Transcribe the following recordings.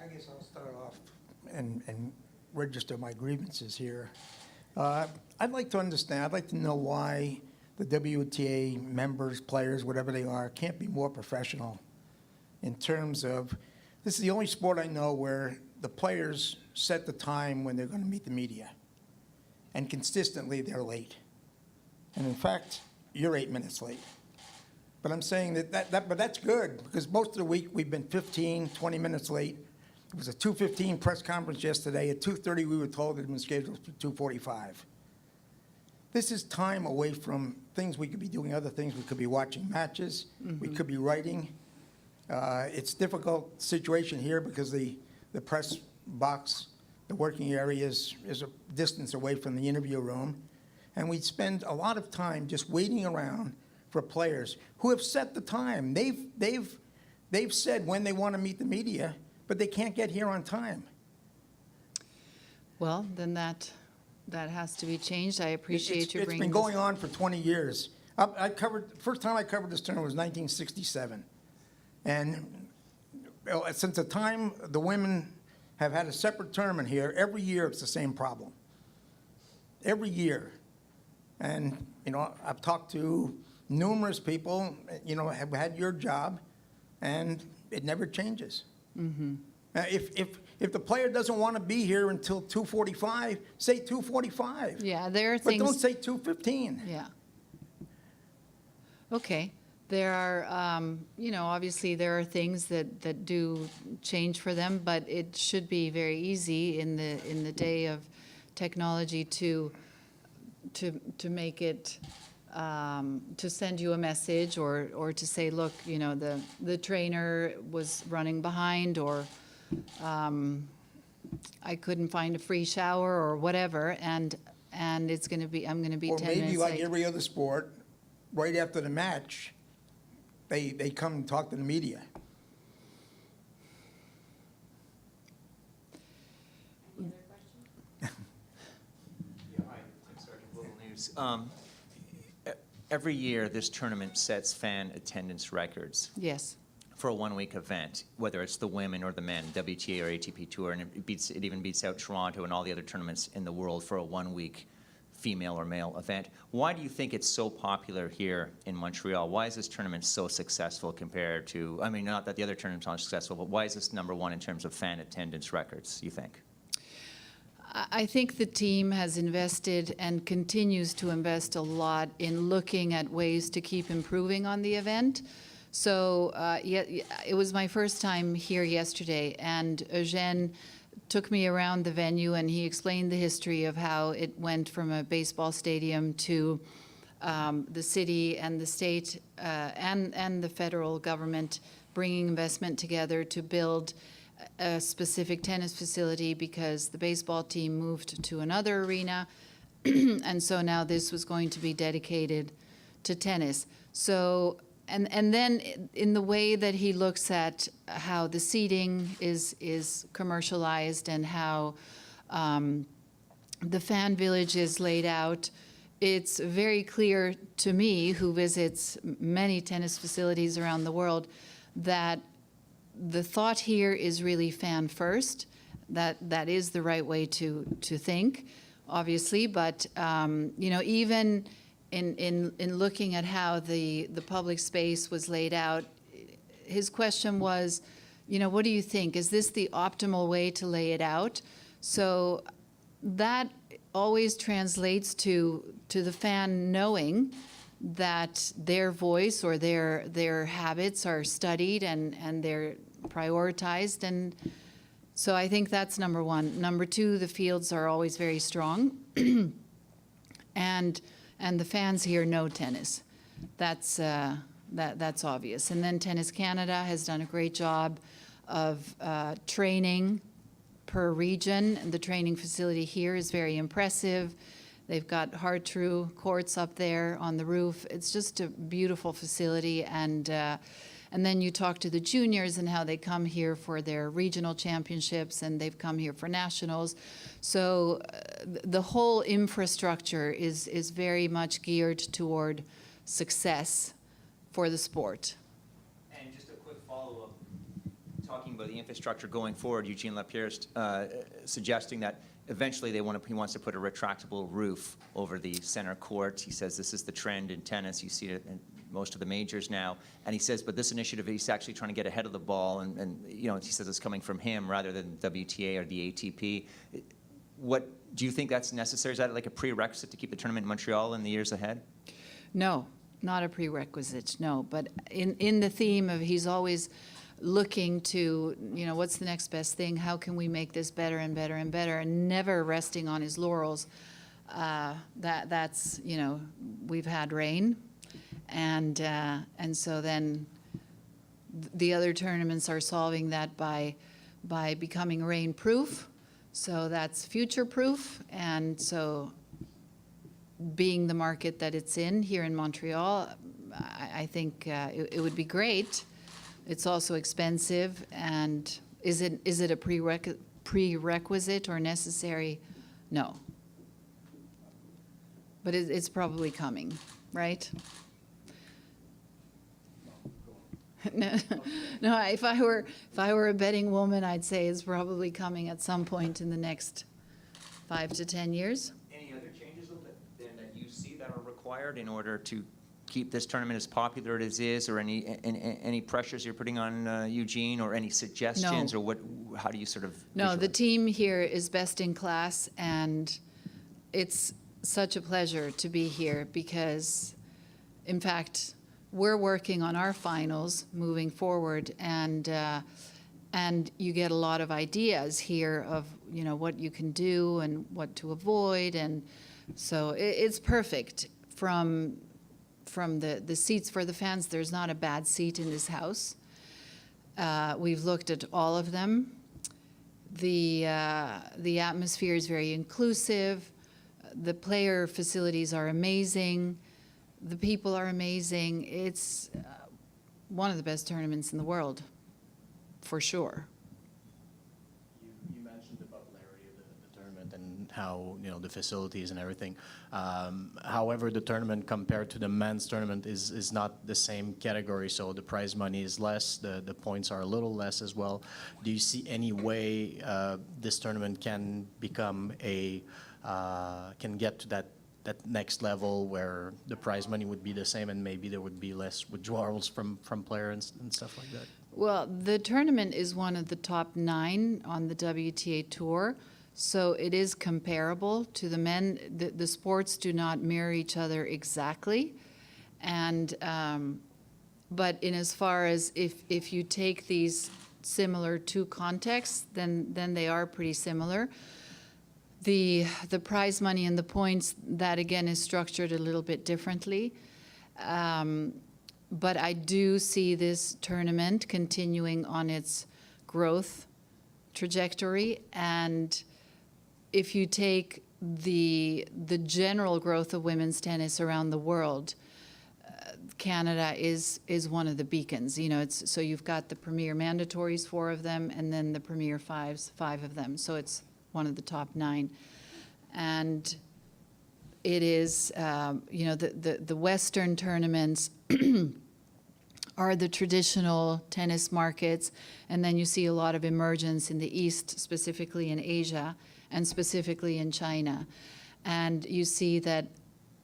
I guess I'll start off and register my grievances here. I'd like to understand, I'd like to know why the WTA members, players, whatever they are, can't be more professional in terms of, this is the only sport I know where the players set the time when they're going to meet the media. And consistently, they're late. And in fact, you're 8 minutes late. But I'm saying but that's good, because most of the week we've been 15, 20 minutes late. It was a 2:15 press conference yesterday. At 2:30, we were told it had been scheduled for 2:45. This is time away from things we could be doing, other things. We could be watching matches. We could be writing. It's a difficult situation here because the press box, the working area is a distance away from the interview room. And we spend a lot of time just waiting around for players who have set the time. They've said when they want to meet the media, but they can't get here on time. Well, then that has to be changed. I appreciate your bringing It's been going on for 20 years. First time I covered this tournament was 1967. And since the time the women have had a separate tournament here, every year it's the same problem. Every year. And, I've talked to numerous people, have had your job, and it never changes. Mm-hmm. If the player doesn't want to be here until 2:45, say 2:45. Yeah, there are things. But don't say 2:15. Yeah. Okay. There are, obviously there are things that do change for them, but it should be very easy in the day of technology to make it, to send you a message or to say, look, the trainer was running behind, or I couldn't find a free shower, or whatever, and it's going to be, I'm going to be 10 minutes late. Or maybe like every other sport, right after the match, they come and talk to the media. Any other questions? Yeah, hi, Tim Sargent, Global News. Every year, this tournament sets fan attendance records Yes. for a one-week event, whether it's the women or the men, WTA or ATP Tour, and it even beats out Toronto and all the other tournaments in the world for a one-week female or male event. Why do you think it's so popular here in Montreal? Why is this tournament so successful compared to, not that the other tournaments aren't successful, but why is this number one in terms of fan attendance records, you think? I think the team has invested and continues to invest a lot in looking at ways to keep improving on the event. So it was my first time here yesterday, and Eugène took me around the venue, and he explained the history of how it went from a baseball stadium to the city and the state and the federal government bringing investment together to build a specific tennis facility because the baseball team moved to another arena, and so now this was going to be dedicated to tennis. So, and then in the way that he looks at how the seating is commercialized and how the fan village is laid out, it's very clear to me, who visits many tennis facilities around the world, that the thought here is really fan first. That is the right way to think, obviously. But even in looking at how the public space was laid out, his question was, what do you think? Is this the optimal way to lay it out? So that always translates to the fan knowing that their voice or their habits are studied and they're prioritized. And so I think that's number one. Number two, the fields are always very strong. and the fans here know tennis. That's obvious. And then Tennis Canada has done a great job of training per region. And the training facility here is very impressive. They've got hard true courts up there on the roof. It's just a beautiful facility. And then you talk to the juniors and how they come here for their regional championships, and they've come here for nationals. So the whole infrastructure is very much geared toward success for the sport. And just a quick follow-up, talking about the infrastructure going forward, Eugene Lapierre suggesting that eventually he wants to put a retractable roof over the center court. He says this is the trend in tennis. You see it in most of the majors now. And he says, but this initiative, he's actually trying to get ahead of the ball. And he says it's coming from him rather than WTA or the ATP. What do you think that's necessary? Is that like a prerequisite to keep the tournament in Montreal in the years ahead? No, not a prerequisite, no. But in the theme of he's always looking to, what's the next best thing? How can we make this better and better and better? And never resting on his laurels. That's, we've had rain. And so then the other tournaments are solving that by becoming rain-proof. So that's future-proof. And so being the market that it's in here in Montreal, I think it would be great. It's also expensive, and is it a prerequisite or necessary? No. But it's probably coming, right? No, if I were a betting woman, I'd say it's probably coming at some point in the next 5 to 10 years. Any other changes that you see that are required in order to keep this tournament as popular as it is, or any pressures you're putting on Eugene, or any suggestions, No. or how do you sort of? No, the visualize? team here is best in class, and it's such a pleasure to be here because, in fact, we're working on our finals moving forward, and you get a lot of ideas here of what you can do and what to avoid, and so it's perfect from the seats for the fans. There's not a bad seat in this house. We've looked at all of them. The atmosphere is very inclusive. The player facilities are amazing. The people are amazing. It's one of the best tournaments in the world, for sure. You mentioned the popularity of the tournament and how the facilities and everything. However, the tournament compared to the men's tournament is not the same category. So the prize money is less. The points are a little less as well. Do you see any way this tournament can become can get to that next level where the prize money would be the same and maybe there would be less withdrawals from players and stuff like that? Well, the tournament is one of the top 9 on the WTA Tour, so it is comparable to the men. The sports do not mirror each other exactly, and but in as far as if you take these similar two contexts, then they are pretty similar. The prize money and the points, that again is structured a little bit differently. But I do see this tournament continuing on its growth trajectory. And if you take the general growth of women's tennis around the world, Canada is one of the beacons. So you've got the premier mandatories, 4 of them, and then the premier 5s, 5 of them. So it's one of the top 9. And it is, the Western tournaments are the traditional tennis markets, and then you see a lot of emergence in the East, specifically in Asia, and specifically in China. And you see that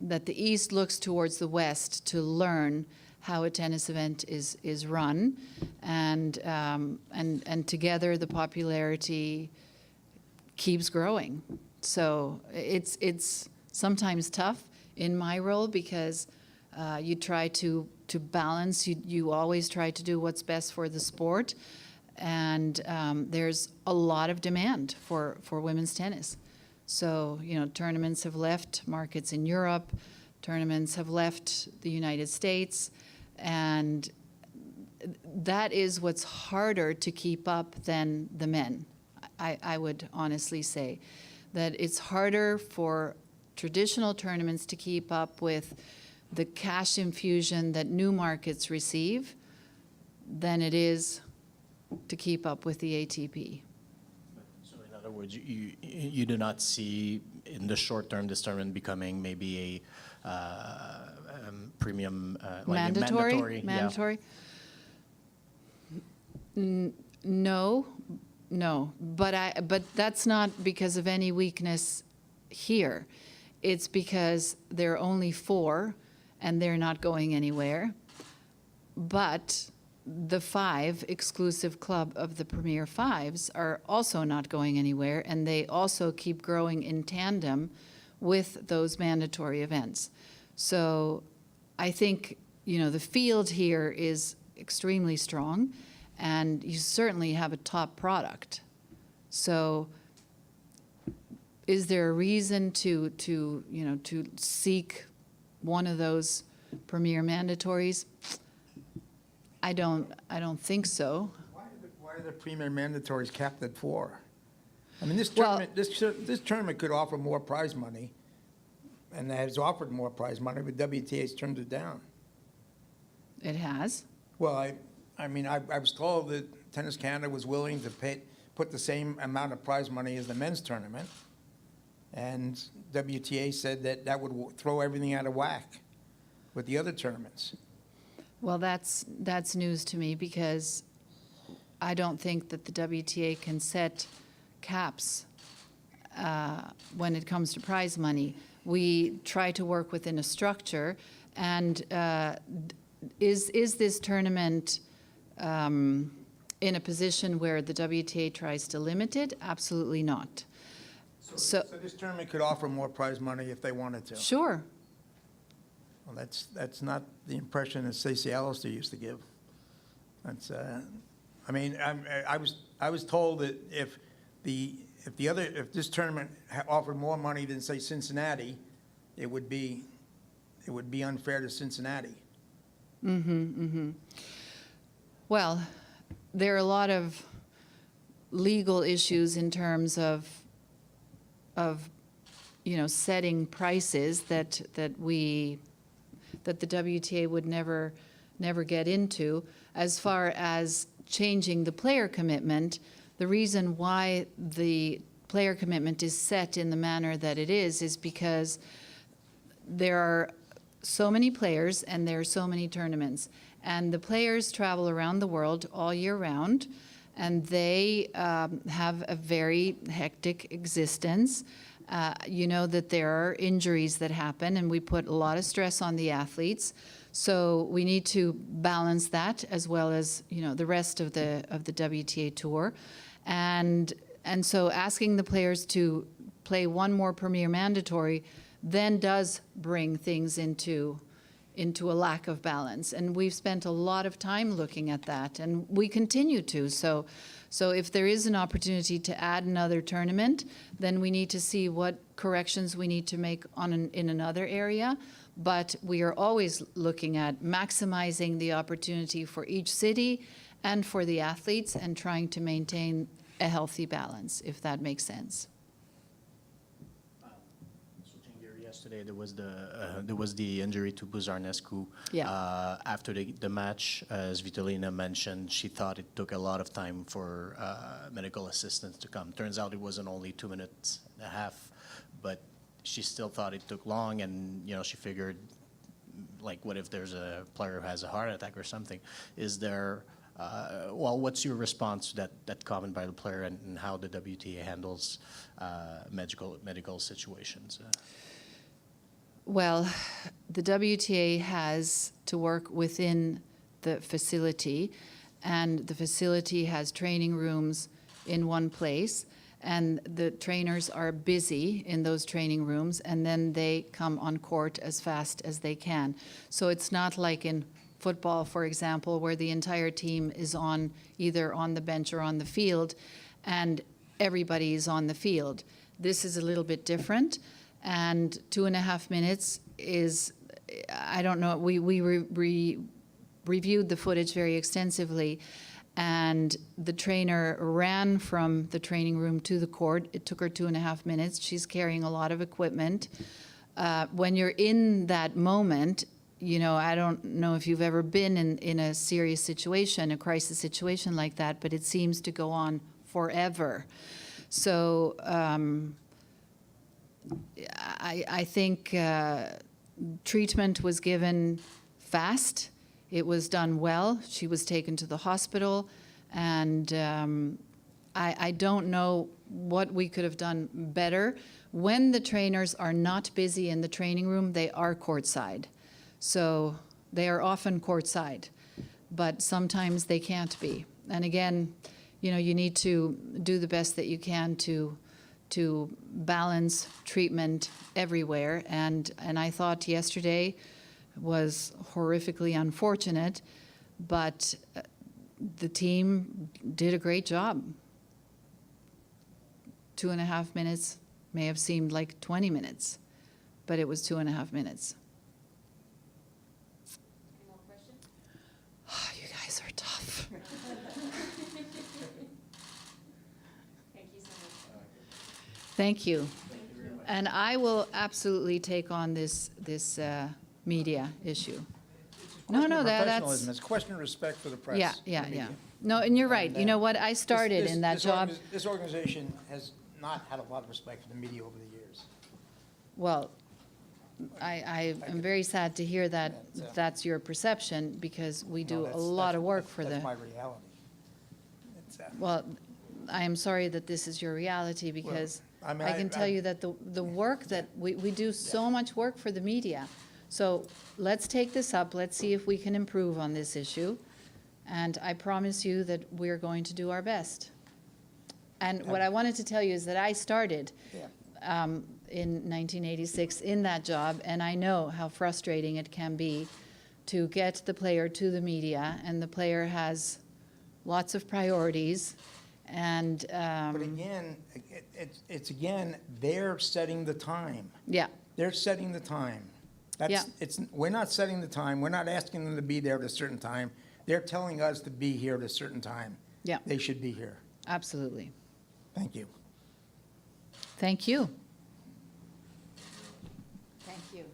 the East looks towards the West to learn how a tennis event is run, and together the popularity keeps growing. So it's sometimes tough in my role because you try to balance. You always try to do what's best for the sport, and there's a lot of demand for women's tennis. So tournaments have left markets in Europe, tournaments have left the United States, and that is what's harder to keep up than the men. I would honestly say that it's harder for traditional tournaments to keep up with the cash infusion that new markets receive than it is to keep up with the ATP. So in other words, you do not see in the short term this tournament becoming maybe a premium, like Mandatory? a mandatory. Mandatory? No, but that's not because of any weakness here. It's because there are only 4 and they're not going anywhere. But the 5 exclusive club of the Premier Fives are also not going anywhere, and they also keep growing in tandem with those mandatory events. So I think, the field here is extremely strong, and you certainly have a top product. So is there a reason to seek one of those premier mandatories? I don't think so. Why are the premier mandatories capped at 4? I mean, this Well- tournament, this tournament could offer more prize money, and has offered more prize money, but WTA's turned it down. It has. Well, I mean, I was told that Tennis Canada was willing to put the same amount of prize money as the men's tournament, and WTA said that would throw everything out of whack with the other tournaments. Well, that's news to me, because I don't think that the WTA can set caps when it comes to prize money. We try to work within a structure, and is this tournament in a position where the WTA tries to limit it? Absolutely not. So this tournament could offer more prize money if they wanted to. Sure. Well, that's not the impression that Stacey Alister used to give. That's, I mean, I was told that if this tournament offered more money than, say, Cincinnati, it would be unfair to Cincinnati. Well, there are a lot of legal issues in terms of setting prices that the WTA would never get into. As far as changing the player commitment, the reason why the player commitment is set in the manner that it is because there are so many players and there are so many tournaments. And the players travel around the world all year round, and they have a very hectic existence. You know that there are injuries that happen, and we put a lot of stress on the athletes. So we need to balance that, as well as the rest of the WTA tour, and so asking the players to play one more Premier Mandatory then does bring things into a lack of balance. And we've spent a lot of time looking at that, and we continue to. So if there is an opportunity to add another tournament, then we need to see what corrections we need to make in another area. But we are always looking at maximizing the opportunity for each city and for the athletes, and trying to maintain a healthy balance, if that makes sense. Switching gear, yesterday there was the injury to Buzarnescu. Yeah. After the match, as Svitolina mentioned, she thought it took a lot of time for medical assistance to come. Turns out it wasn't only 2.5 minutes, but she still thought it took long, and she figured, like, what if there's a player who has a heart attack or something? Is there what's your response to that comment by the player, and how the WTA handles medical situations? Well, the WTA has to work within the facility, and the facility has training rooms in one place, and the trainers are busy in those training rooms, and then they come on court as fast as they can. So it's not like in football, for example, where the entire team is either on the bench or on the field, and everybody is on the field. This is a little bit different, and 2.5 minutes is, I don't know, we reviewed the footage very extensively, and the trainer ran from the training room to the court. It took her 2.5 minutes. She's carrying a lot of equipment. When you're in that moment, I don't know if you've ever been in a serious situation, a crisis situation like that, but it seems to go on forever. So I think treatment was given fast. It was done well. She was taken to the hospital, And I don't know what we could have done better. When the trainers are not busy in the training room, they are courtside. So they are often courtside, but sometimes they can't be. And again, you know, you need to do the best that you can to balance treatment everywhere. And I thought yesterday was horrifically unfortunate, but the team did a great job. 2.5 minutes may have seemed like 20 minutes, but it was 2.5 minutes. Any more questions? Oh, you guys are tough. Thank you so much. Thank you. And I will absolutely take on this media issue. No, no, that's. Professionalism, it's a question of respect for the press. Yeah, and yeah, the media. yeah. No, and you're right. And, You know what? I started This- in that this job. This organization has not had a lot of respect for the media over the years. Well, I am very sad to hear that Yeah, that's your perception, because we No, do a that's- lot that's- of work for That's the, my reality. It's, well, I am sorry that this is your reality, because I mean, I can tell you that the work that, we do so much work for the media. So let's take this up, let's see if we can improve on this issue, and I promise you that we're going to do our best. And what I wanted to tell you is that I started Yeah. in 1986 in that job, and I know how frustrating it can be to get the player to the media, and the player has lots of priorities, and, But again, it's again, they're setting the time. yeah, They're setting the time. Yeah. We're not setting the time. We're not asking them to be there at a certain time. They're telling us to be here at a certain time. yeah, They should be here. absolutely. Thank you. Thank you. Thank you.